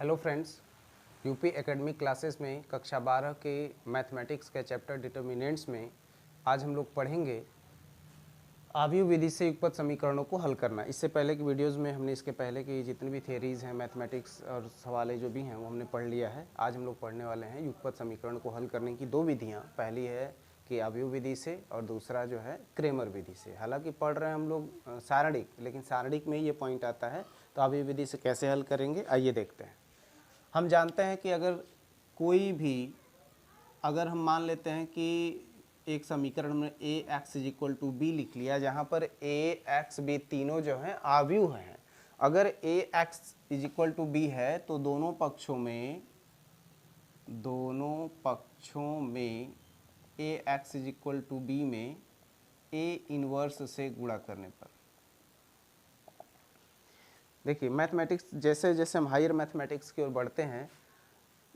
Hello friends, UP academic classes में कक्षा 12 के मैथमेटिक्स के चैप्टर डिटर्मिनेंट्स में आज हम लोग पढ़ेंगे आव्यूह विधि से युगपत समीकरणों को हल करना। इससे पहले की वीडियोस में हमने इसके पहले की जितनी भी थियरीज़ हैं मैथमेटिक्स और सवालें जो भी हैं वो हमने पढ़ लिया है। आज हम लोग पढ़ने वाले हैं युगपत समीकरण को हल करने की दो विधियाँ। पहली है कि आव्यूह विधि से और दूसरा जो है क्रेमर विधि से। हालांकि पढ़ रहे हैं हम लोग सारणिक, लेकिन सारणिक में ये पॉइंट आता है। तो आव्यूह विधि से कैसे हल करेंगे आइए देखते हैं। हम जानते हैं कि अगर हम मान लेते हैं कि एक समीकरण में A X is equal to B लिख लिया, जहाँ पर ए एक्स बी तीनों जो हैं आव्यूह हैं। अगर A X is equal to B है तो दोनों पक्षों में A X is equal to B में ए इनवर्स से गुणा करने पर, देखिए मैथमेटिक्स जैसे जैसे हम हायर मैथमेटिक्स की ओर बढ़ते हैं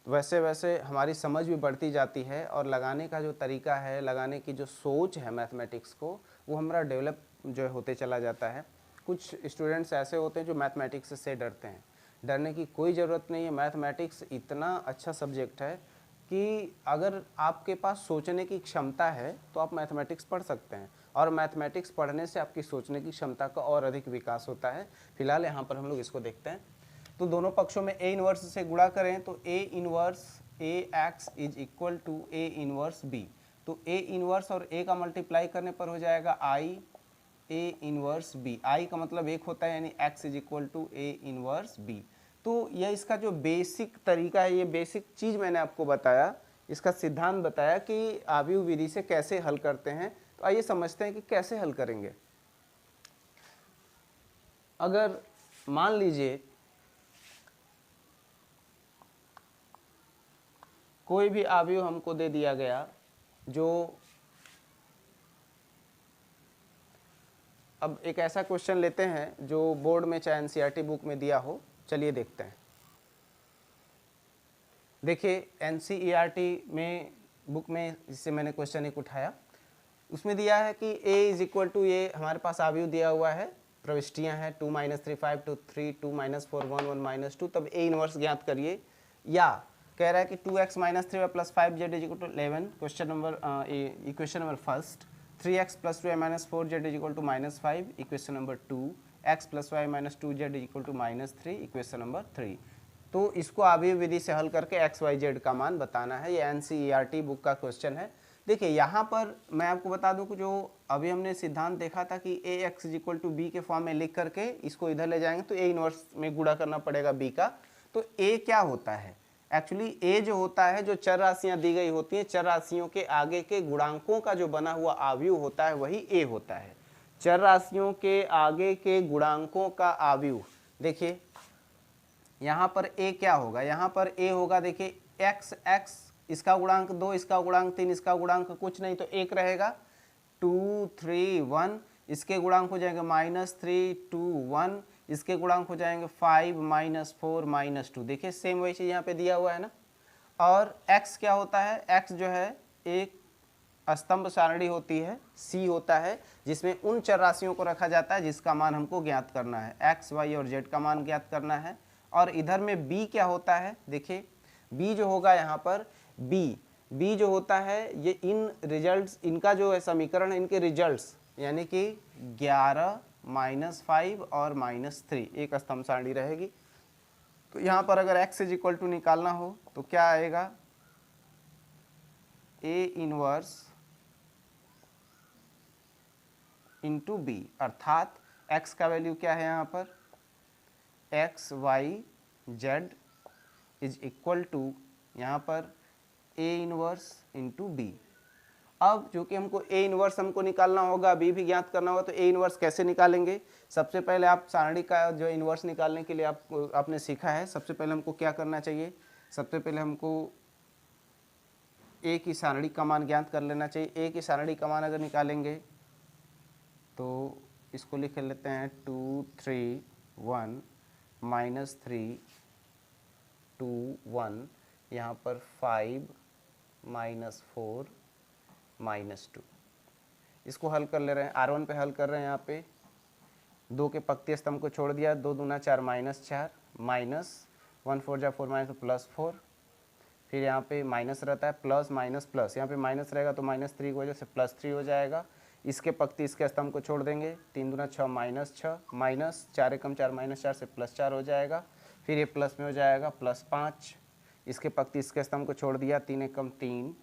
वैसे वैसे हमारी समझ भी बढ़ती जाती है और लगाने का जो तरीका है, लगाने की जो सोच है मैथमेटिक्स को, वो हमारा डेवलप जो होते चला जाता है। कुछ स्टूडेंट्स ऐसे होते हैं जो मैथमेटिक्स से डरते हैं। डरने की कोई ज़रूरत नहीं है। मैथमेटिक्स इतना अच्छा सब्जेक्ट है कि अगर आपके पास सोचने की क्षमता है तो आप मैथमेटिक्स पढ़ सकते हैं, और मैथमेटिक्स पढ़ने से आपकी सोचने की क्षमता का और अधिक विकास होता है। फिलहाल यहाँ पर हम लोग इसको देखते हैं। तो दोनों पक्षों में ए इनवर्स से गुणा करें तो A inverse A X is equal to A inverse B. तो ए इनवर्स और ए का मल्टीप्लाई करने पर हो जाएगा आई ए इनवर्स बी। आई का मतलब एक होता है, यानी X is equal to A inverse B. तो यह इसका जो बेसिक तरीका है, ये बेसिक चीज़ मैंने आपको बताया, इसका सिद्धांत बताया कि आव्यूह विधि से कैसे हल करते हैं। तो आइए समझते हैं कि कैसे हल करेंगे। अगर मान लीजिए कोई भी आव्यूह हमको दे दिया गया, जो अब एक ऐसा क्वेश्चन लेते हैं जो बोर्ड में चाहे एनसीईआरटी बुक में दिया हो। चलिए देखते हैं। देखिए एनसीईआरटी में बुक में जिससे मैंने क्वेश्चन एक उठाया, उसमें दिया है कि a इज इक्वल टू, ये हमारे पास आव्यूह दिया हुआ है, प्रविष्टियां हैं 2 - 3 5 2 3 2 - 4 1 1 - 2। तब a इनवर्स ज्ञात करिए। या कह रहा है कि 2x - 3y + 5z is equal to 11। Question number equation number first. 3x + 2y - 4z is equal to -5। Equation number 2। x + y - 2z is equal to -3। Equation number 3। तो इसको आव्यूह विधि से हल करके x y z का मान बताना है। ये एनसीईआरटी बुक का क्वेश्चन है। देखिए यहाँ पर मैं आपको बता दूं कि जो अभी हमने सिद्धांत देखा था कि A X is equal to B के फॉर्म में लिख करके इसको इधर ले जाएंगे तो ए इनवर्स में गुणा करना पड़ेगा बी का। तो ए क्या होता है? एक्चुअली ए जो होता है, जो चर राशियां दी गई होती हैं, चर राशियों के आगे के गुणांकों का जो बना हुआ आव्यूह होता है वही ए होता है। चर राशियों के आगे के गुणांकों का आव्यूह। देखिए यहाँ पर ए क्या होगा? यहाँ पर ए होगा, देखिए एक्स एक्स, इसका गुणांक 2, इसका गुणांक 3, इसका गुणांक कुछ नहीं तो 1 रहेगा। 2 3 1, इसके गुणांक हो जाएंगे -3 2 1, इसके गुणांक हो जाएंगे 5 - 4 - 2। देखिए सेम वही चीज़ यहाँ पे दिया हुआ है ना। और x क्या होता है? x जो है एक स्तंभ सारणी होती है, c होता है, जिसमें उन चर राशियों को रखा जाता है जिसका मान हमको ज्ञात करना है, x y और z का मान ज्ञात करना है। और इधर में b क्या होता है? देखिए b जो होगा यहाँ पर, b जो होता है, ये इन रिजल्ट्स, इनका जो है समीकरण है, इनके रिजल्ट्स यानी कि 11 -5 और -3 एक स्तंभ सारणी रहेगी। तो यहाँ पर अगर x इज इक्वल टू निकालना हो तो क्या आएगा? a इनवर्स इंटू बी, अर्थात x का वैल्यू क्या है यहाँ पर? x y z is equal to यहाँ पर a इनवर्स इंटू बी। अब जो कि हमको a इनवर्स हमको निकालना होगा, b भी ज्ञात करना होगा, तो a इनवर्स कैसे निकालेंगे? सबसे पहले आप सारणी का जो इनवर्स निकालने के लिए आपने सीखा है। सबसे पहले हमको क्या करना चाहिए? सबसे पहले हमको a की सारणी का मान ज्ञात कर लेना चाहिए। a की सारणी का मान अगर निकालेंगे तो इसको लिख लेते हैं 2 3 1 -3 2 1, यहाँ पर 5 -4 -2। इसको हल कर ले रहे हैं, R1 पे हल कर रहे हैं। यहाँ पे 2 के पक्ति स्तंभ को छोड़ दिया, 2 दूना 4 -4 माइनस 1 4 जा 4 माइनस तो +4, फिर यहाँ पे माइनस रहता है, प्लस माइनस प्लस, यहाँ पे माइनस रहेगा तो -3 की वजह से +3 हो जाएगा। इसके पक्ति इसके स्तंभ को छोड़ देंगे, 3 दूना 6 -6 माइनस 4 एकम 4 -4 से +4 हो जाएगा। फिर ये प्लस में हो जाएगा +5, इसके पक्ति इसके स्तंभ को छोड़ दिया, 3 एकम 3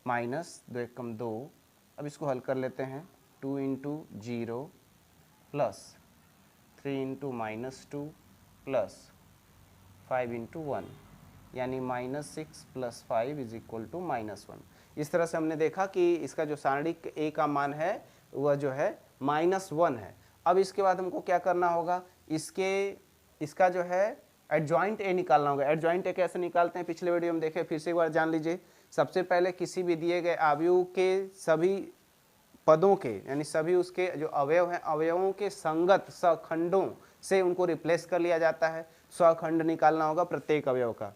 माइनस 2 एकम 2। अब इसको हल कर लेते हैं, 2 × 0 प्लस 3 × -2 प्लस 5 × 1, यानी -6 + 5 = -1। इस तरह से हमने देखा कि इसका जो सारणिक ए का मान है वह जो है -1 है। अब इसके बाद हमको क्या करना होगा, इसका जो है एडजॉइंट ए निकालना होगा। एडजॉइंट ए कैसे निकालते हैं पिछले वीडियो में देखे, फिर से एक बार जान लीजिए। सबसे पहले किसी भी दिए गए अवयव के सभी पदों के, यानी सभी उसके जो अवयव हैं अवयवों के संगत सखंडों से उनको रिप्लेस कर लिया जाता है। स्वखंड निकालना होगा प्रत्येक अवयव का।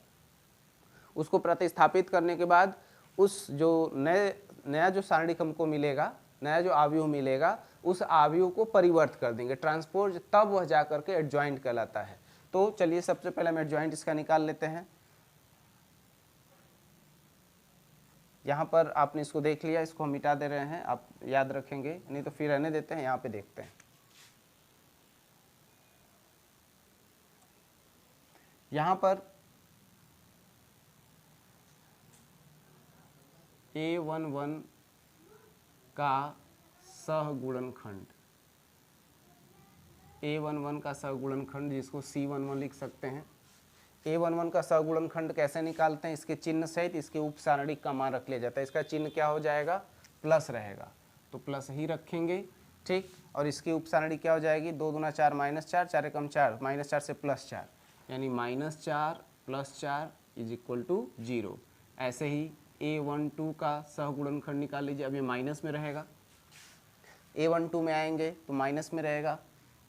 उसको प्रतिस्थापित करने के बाद उस जो नया जो सारणिक हमको मिलेगा, नया जो अवयव मिलेगा, उस अवयव को परिवर्त कर देंगे, ट्रांसपोज, तब वह जाकर के एडजॉइंट कहलाता है। तो चलिए सबसे पहले हम एडजॉइंट इसका निकाल लेते हैं। यहाँ पर आपने इसको देख लिया, इसको हम मिटा दे रहे हैं, आप याद रखेंगे, नहीं तो फिर रहने देते हैं। यहाँ पे देखते हैं, यहाँ पर A11 का सहगुणनखंड, A11 का सहगुणनखंड जिसको C11 लिख सकते हैं। A11 का सहगुणनखंड कैसे निकालते हैं, इसके चिन्ह सहित इसके उप सारणिक का मान रख लिया जाता है। इसका चिन्ह क्या हो जाएगा, प्लस रहेगा, तो प्लस ही रखेंगे, ठीक। और इसकी उप सारणिक क्या हो जाएगी, 2 दूना 4 -4, 4 एकम 4, -4 से +4, यानी -4 + 4 = 0। ऐसे ही A12 का सहगुणनखंड निकाल लीजिए। अब ये माइनस में रहेगा, A12 में आएंगे तो माइनस में रहेगा,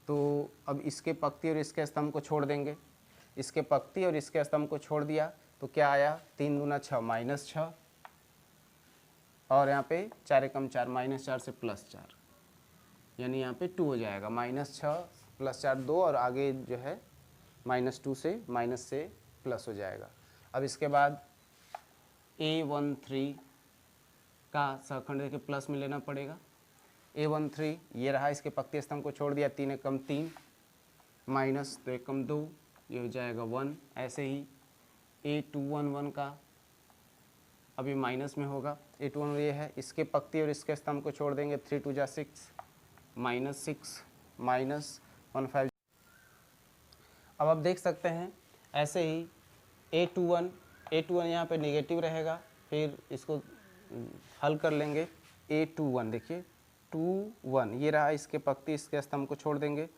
तो अब इसके पक्ति और इसके स्तंभ को छोड़ देंगे। इसके पक्ति और इसके स्तंभ को छोड़ दिया तो क्या आया, 3 दूना 6 -6, और यहाँ पे 4 एकम 4 -4 से +4, यानी यहाँ पे 2 हो जाएगा। -6 + 4 2, और आगे जो है -2 से माइनस से प्लस हो जाएगा। अब इसके बाद A13 का सहखंड देखिए प्लस में लेना पड़ेगा। A13 ये रहा, इसके पक्ति स्तंभ को छोड़ दिया, 3 एकम 3 माइनस 2 एकम 2, ये हो जाएगा 1। ऐसे ही A211 का अभी माइनस में होगा, A211 ये है, इसके पक्ति और इसके स्तंभ को छोड़ देंगे, 3 2 जा 6 -6 -15। अब आप देख सकते हैं ऐसे ही A21 यहाँ पे नेगेटिव रहेगा, फिर इसको हल कर लेंगे। A21 देखिए 21 ये रहा, इसके पक्ति इसके स्तंभ को छोड़ देंगे,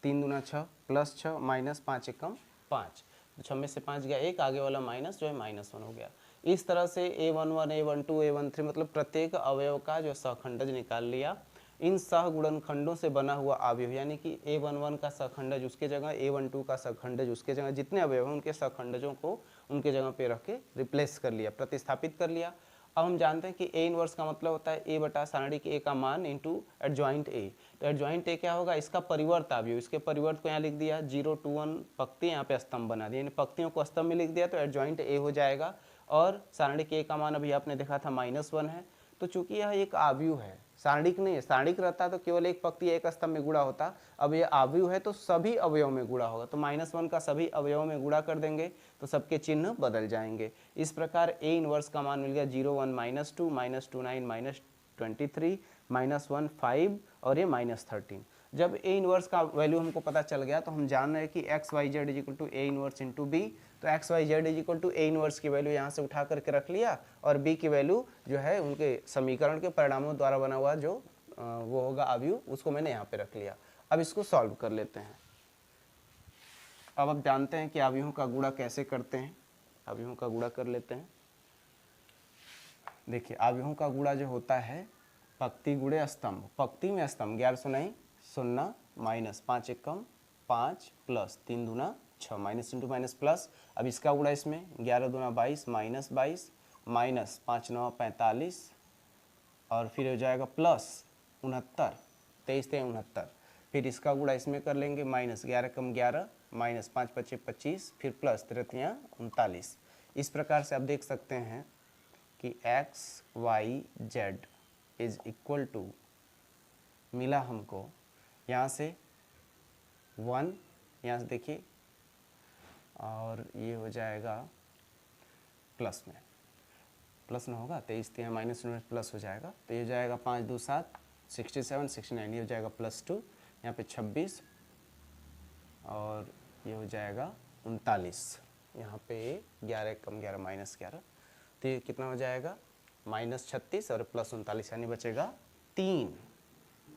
3 दूना 6 +6 -5 एकम 5, तो 6 में से 5 गया 1, आगे वाला माइनस जो है -1 हो गया। इस तरह से A11 A12 A13 मतलब प्रत्येक अवयव का जो सहखंडज निकाल लिया। इन सहगुणनखंडों से बना हुआ अवयव, यानी कि A11 का सहखंडज उसके जगह, A12 का सहखंडज उसके जगह, जितने अवयव हैं उनके सहखंडजों को उनके जगह पे रख के रिप्लेस कर लिया, प्रतिस्थापित कर लिया। अब हम जानते हैं कि A इनवर्स का मतलब होता है A बटा सारणिक A का मान इंटू एडजॉइंट A। तो एडजॉइंट A क्या होगा, इसका परिवर्त अवयव, इसके परिवर्त को यहाँ लिख दिया, 0 2 1 पक्ति यहाँ पे स्तंभ बना दिया, यानी पक्तियों को स्तंभ में लिख दिया तो एडजॉइंट A हो जाएगा। और सारणिक A का मान अभी आपने देखा था -1 है। तो चूंकि यह एक अवयव है, सारणिक नहीं है, सारणिक रहता तो केवल एक पक्ति एक स्तंभ में गुणा होता, अब ये अवयव है तो सभी अवयव में गुणा होगा, तो -1 का सभी अवयवों में गुणा कर देंगे तो सबके चिन्ह बदल जाएंगे। इस प्रकार A इनवर्स का मान मिल गया 0 1 -2 -29 -23 -1 5 और ये -13। जब A इनवर्स का वैल्यू हमको पता चल गया तो हम जान रहे हैं कि XYZ = A इनवर्स × B, तो XYZ = A इनवर्स की वैल्यू यहाँ से उठा करके रख लिया, और B की वैल्यू जो है उनके समीकरण के परिणामों द्वारा बना हुआ जो वो होगा अवयव, उसको मैंने यहाँ पे रख लिया। अब इसको सॉल्व कर लेते हैं। अब आप जानते हैं कि अवयवों का गुणा कैसे करते हैं, अवयवों का गुणा कर लेते हैं। देखिए अवयवों का गुणा जो होता है पक्ति गुणे स्तंभ, पक्ति में स्तंभ 11 सुनाई 0 -5 एकम 5 प्लस 3 दूना 6 माइनस इंटू माइनस प्लस। अब इसका गुणा इसमें 11 दूना 22 -22 माइनस 5 9 45 और फिर हो जाएगा प्लस 69 23 3 69। फिर इसका गुणा इसमें कर लेंगे, -11 कम 11 माइनस 5 पच्चे 25, फिर प्लस 3 39। इस प्रकार से आप देख सकते हैं कि x y z is equal to, मिला हमको यहाँ से 1, यहाँ से देखिए, और ये हो जाएगा प्लस में, प्लस में होगा 23 तो यहाँ माइनस में प्लस हो जाएगा, तो ये हो जाएगा 5 2 7 67 69, ये हो जाएगा +2, यहाँ पे 26 और ये हो जाएगा 39, यहाँ पे 11 कम 11 -11, तो ये कितना हो जाएगा -36 और +39, यानी बचेगा 3।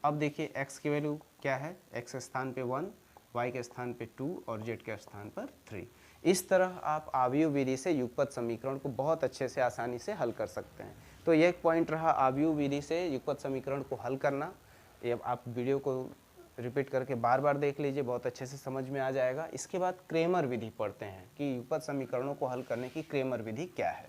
अब देखिए x की वैल्यू क्या है, x के स्थान पे 1, y के स्थान पे 2 और z के स्थान पर 3। इस तरह आप आव्यूह विधि से युगपत समीकरण को बहुत अच्छे से आसानी से हल कर सकते हैं। तो ये एक पॉइंट रहा आव्यूह विधि से युगपत समीकरण को हल करना। ये आप वीडियो को रिपीट करके बार बार देख लीजिए, बहुत अच्छे से समझ में आ जाएगा। इसके बाद क्रेमर विधि पढ़ते हैं कि युगपत समीकरणों को हल करने की क्रेमर विधि क्या है।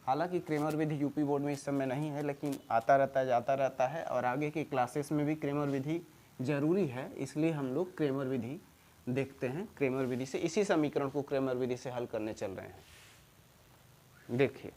हालांकि क्रेमर विधि यूपी बोर्ड में इस समय नहीं है, लेकिन आता रहता है जाता रहता है, और आगे की क्लासेस में भी क्रेमर विधि जरूरी है, इसलिए हम लोग क्रेमर विधि देखते हैं। क्रेमर विधि से इसी समीकरण को क्रेमर विधि से हल करने चल रहे हैं। देखिए